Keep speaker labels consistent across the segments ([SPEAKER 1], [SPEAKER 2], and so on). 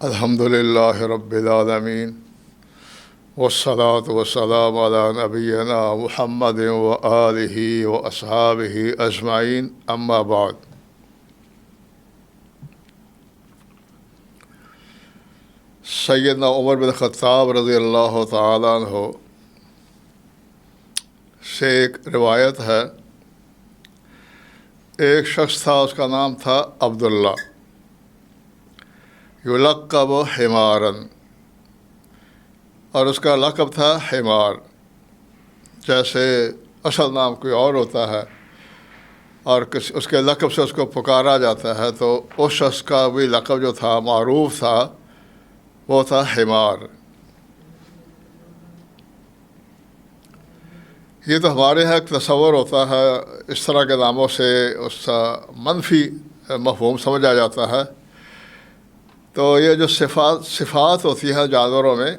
[SPEAKER 1] الحمد للہ رب العالمین والصلاة والسلام علی نبینا محمد وآلہ واصحابہ اجمعین اما بعد۔ سیدنا عمر بن خطاب رضی اللہ تعالیٰ عنہ سے ایک روایت ہے، ایک شخص تھا، اس کا نام تھا عبداللہ، یلقب حماراً، اور اس کا لقب تھا حمار، جیسے اصل نام کوئی اور ہوتا ہے اور اس کے لقب سے اس کو پکارا جاتا ہے، تو اس شخص کا بھی لقب جو تھا معروف تھا وہ تھا حمار۔ یہ تو ہمارے یہاں ایک تصور ہوتا ہے، اس طرح کے ناموں سے اس کا منفی مفہوم سمجھا جاتا ہے۔ تو یہ جو صفات ہوتی ہیں جانوروں میں،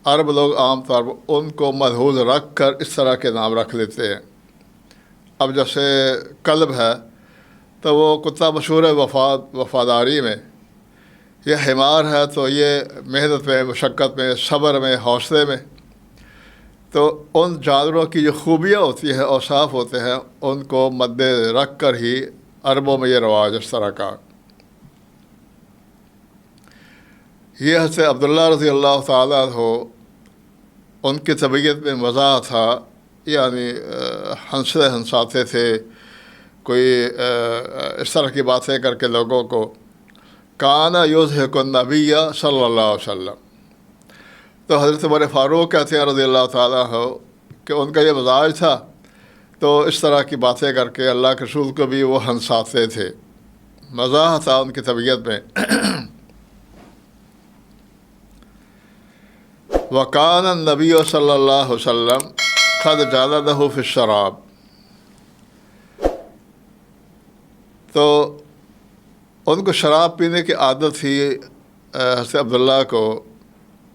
[SPEAKER 1] عرب لوگ عام طور پر ان کو ملحوظ رکھ کر اس طرح کے نام رکھ لیتے ہیں۔ اب جیسے کلب ہے تو وہ کتا مشہور ہے وفاداری میں، یہ حمار ہے تو یہ محنت میں، مشقت میں، صبر میں، حوصلے میں۔ تو ان جانوروں کی جو خوبیاں ہوتی ہیں، اوصاف ہوتے ہیں، ان کو مد رکھ کر ہی عربوں میں یہ رواج اس طرح کا۔ یہ حضرت عبداللہ رضی اللہ تعالیٰ عنہ، ان کی طبیعت میں مزاح تھا، یعنی ہنساتے تھے، کوئی اس طرح کی باتیں کر کے لوگوں کو۔ کان یضحک النبی صلی اللہ علیہ وسلم، تو حضرت عمر فاروق کہتے ہیں رضی اللہ تعالیٰ عنہ کہ ان کا یہ مزاج تھا، تو اس طرح کی باتیں کر کے اللہ کے رسول کو بھی وہ ہنساتے تھے، مزاح تھا ان کی طبیعت میں۔ وکان النبی صلی اللہ علیہ وسلم قد جالدہ فی الشراب، تو ان کو شراب پینے کی عادت تھی حضرت عبداللہ کو،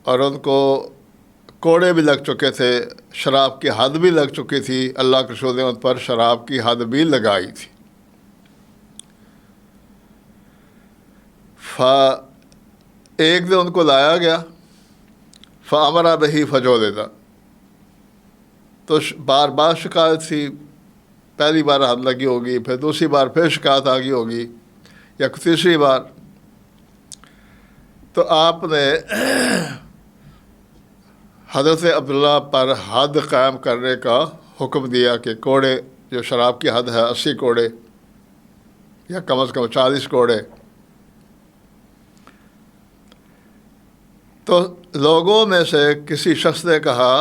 [SPEAKER 1] اور ان کو کوڑے بھی لگ چکے تھے، شراب کی حد بھی لگ چکی تھی، اللہ کے رسول نے ان پر شراب کی حد بھی لگائی تھی۔ ایک دن ان کو لایا گیا، فامر بہ فجلد، تو بار بار شکایت تھی، پہلی بار حد لگی ہوگی، پھر دوسری بار پھر شکایت آ گئی ہوگی، یا تیسری بار، تو آپ نے حضرت عبداللہ پر حد قائم کرنے کا حکم دیا کہ کوڑے، جو شراب کی حد ہے 80 کوڑے یا کم از کم 40 کوڑے۔ تو لوگوں میں سے کسی شخص نے کہا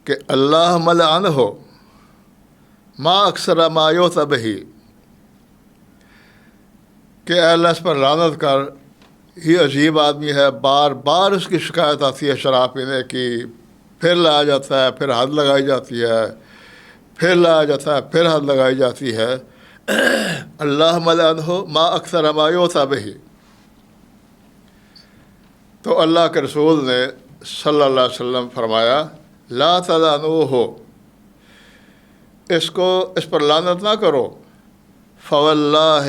[SPEAKER 1] کہ اللہ ملعنہ ما اکثر ما یؤتی بہ، کہ اے اللہ اس پر لعنت کر، یہ عجیب آدمی ہے، بار بار اس کی شکایت آتی ہے شراب پینے کی، پھر لایا جاتا ہے، پھر حد لگائی جاتی ہے، پھر لایا جاتا ہے، پھر حد لگائی جاتی ہے۔ اللہ ملعنہ ما اکثر ما یؤتی بہ۔ تو اللہ کے رسول نے صلی اللہ علیہ وسلم فرمایا لا تلعنوہ، اس پر لعنت نہ کرو، فواللہ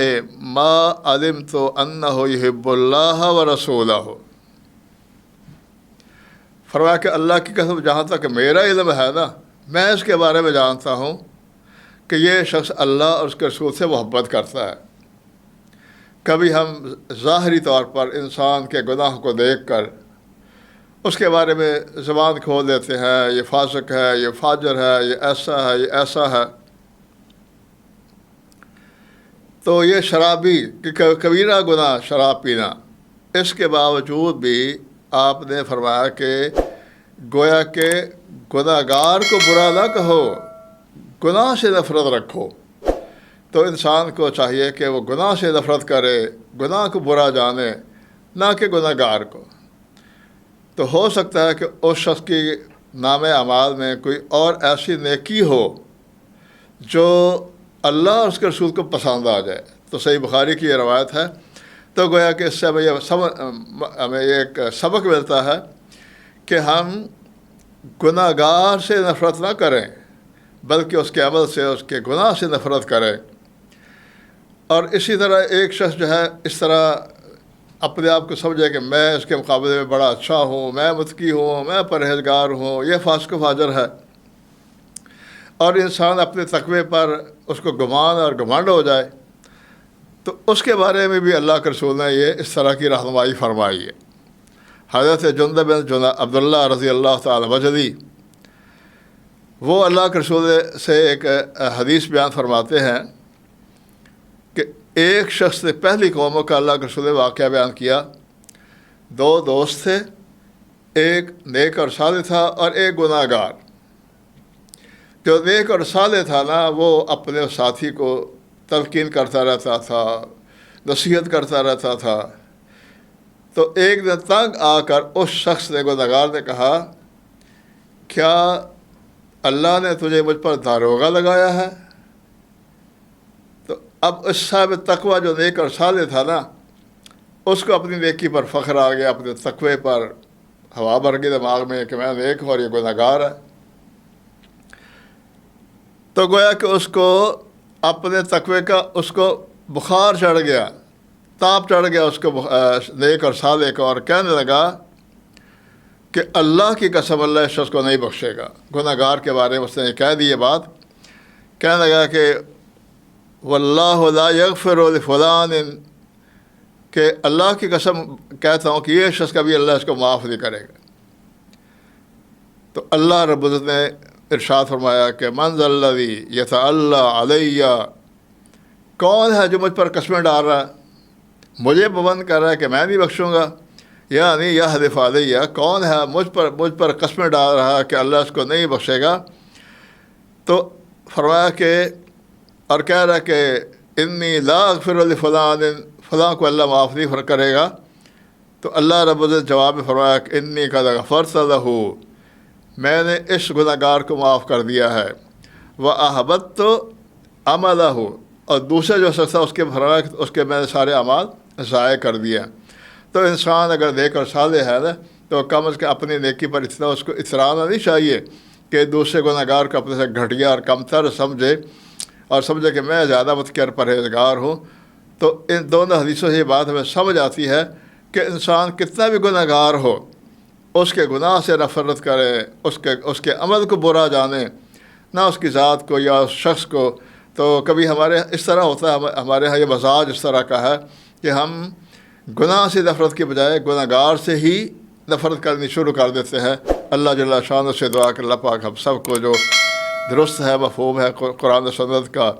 [SPEAKER 1] ما علمت انہ یحب اللہ ورسولہ، فرمایا کہ اللہ کی قسم جہاں تک میرا علم ہے نا، میں اس کے بارے میں جانتا ہوں کہ یہ شخص اللہ اور اس کے رسول سے محبت کرتا ہے۔ کبھی ہم ظاہری طور پر انسان کے گناہ کو دیکھ کر اس کے بارے میں زبان کھول دیتے ہیں، یہ فاسق ہے، یہ فاجر ہے، یہ ایسا ہے، یہ ایسا ہے۔ تو یہ شرابی کہ کبیرہ گناہ شراب پینا، اس کے باوجود بھی آپ نے فرمایا کہ گویا کہ گناہ گار کو برا نہ کہو، گناہ سے نفرت رکھو۔ تو انسان کو چاہیے کہ وہ گناہ سے نفرت کرے، گناہ کو برا جانے، نہ کہ گناہ گار کو۔ تو ہو سکتا ہے کہ اس شخص کی نام اعمال میں کوئی اور ایسی نیکی ہو جو اللہ اور اس کے رسول کو پسند آ جائے۔ تو صحیح بخاری کی یہ روایت ہے۔ تو گویا کہ اس سے ہمیں ایک سبق ملتا ہے کہ ہم گناہ گار سے نفرت نہ کریں، بلکہ اس کے عمل سے، اس کے گناہ سے نفرت کریں۔ اور اسی طرح ایک شخص جو ہے اس طرح اپنے آپ کو سمجھے کہ میں اس کے مقابلے میں بڑا اچھا ہوں، میں متقی ہوں، میں پرہیزگار ہوں، یہ فاسق و فاجر ہے، اور انسان اپنے تقوی پر اس کو گمان اور گھمنڈ ہو جائے، تو اس کے بارے میں بھی اللہ کے رسول نے یہ اس طرح کی رہنمائی فرمائی ہے۔ حضرت جندب بن عبداللہ رضی اللہ تعالی بجلی وہ اللہ کے رسول سے ایک حدیث بیان فرماتے ہیں کہ ایک شخص نے پہلی قوموں کا اللہ کے رسول نے واقعہ بیان کیا۔ دو دوست تھے، ایک نیک اور صالح تھا اور ایک گناہ گار۔ جو نیک اور صالح تھا نا، وہ اپنے ساتھی کو تلقین کرتا رہتا تھا، نصیحت کرتا رہتا تھا۔ تو ایک دن تنگ آ کر اس شخص نے، گناہ گار نے کہا، کیا اللہ نے تجھے مجھ پر داروغہ لگایا ہے؟ تو اب اس صاحب تقوی جو نیک اور صالح تھا نا، اس کو اپنی نیکی پر فخر آ گیا، اپنے تقوی پر ہوا بھر گئی دماغ میں کہ میں نیک ہوں اور یہ گناہ گار ہے۔ تو گویا کہ اس کو اپنے تقوی کا اس کو بخار چڑھ گیا، تاپ چڑھ گیا اس کو نیک اور صالح کو، اور کہنے لگا کہ اللہ کی قسم اللہ اس شخص کو نہیں بخشے گا۔ گناہ گار کے بارے میں اس نے کہہ دی یہ بات، کہنے لگا کہ واللہ لا یغفر لفلان، کہ اللہ کی قسم کہتا ہوں کہ یہ شخص کبھی اللہ اس کو معاف نہیں کرے گا۔ تو اللہ رب العزت نے ارشاد فرمایا کہ من ذا الذی یتعلی علیہ، کون ہے جو مجھ پر قسمیں ڈال رہا ہے، مجھے پابند کر رہا ہے کہ میں نہیں بخشوں گا، یعنی یحلف علیہ، کون ہے مجھ پر قسمیں ڈال رہا ہے کہ اللہ اس کو نہیں بخشے گا۔ تو فرمایا کہ، اور کہہ رہا ہے کہ انی لا اغفر لفلان، فلاں کو اللہ معاف نہیں کرے گا۔ تو اللہ رب العزت جواب میں فرمایا کہ انی قد غفرت لہ، میں نے اس گناہ گار کو معاف کر دیا ہے۔ وَأَحْبَطْتُ عَمَلَهُ، اور دوسرے جو شخص تھا اس کے فرمایا کہ اس کے میں نے سارے اعمال ضائع کر دیا۔ تو انسان اگر نیک اور صالح ہے نا، تو کم از کم اپنی نیکی پر اتنا اس کو اترانا نہیں چاہیے کہ دوسرے گناہ گار کو اپنے سے گھٹیا اور کمتر سمجھے، اور سمجھے کہ میں زیادہ متقی اور پرہیزگار ہوں۔ تو ان دونوں حدیثوں سے یہ بات ہمیں سمجھ آتی ہے کہ انسان کتنا بھی گناہ گار ہو، اس کے گناہ سے نفرت کرے، اس کے عمل کو برا جانے، نہ اس کی ذات کو یا اس شخص کو۔ تو کبھی ہمارے اس طرح ہوتا ہے، ہمارے یہاں یہ مزاج اس طرح کا ہے کہ ہم گناہ سے نفرت کے بجائے گناہ گار سے ہی نفرت کرنی شروع کر دیتے ہیں۔ اللہ جل شانہ سے دعا کہ اللہ پاک ہم سب کو جو درست ہے، مفہوم ہے قرآن و سنت کا،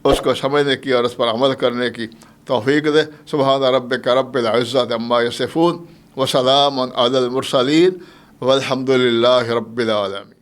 [SPEAKER 1] اس کو سمجھنے کی اور اس پر عمل کرنے کی توفیق دے۔ سبحان ربک رب العزت عما یصفون وسلام علی المرسلین والحمد للہ رب العالمین۔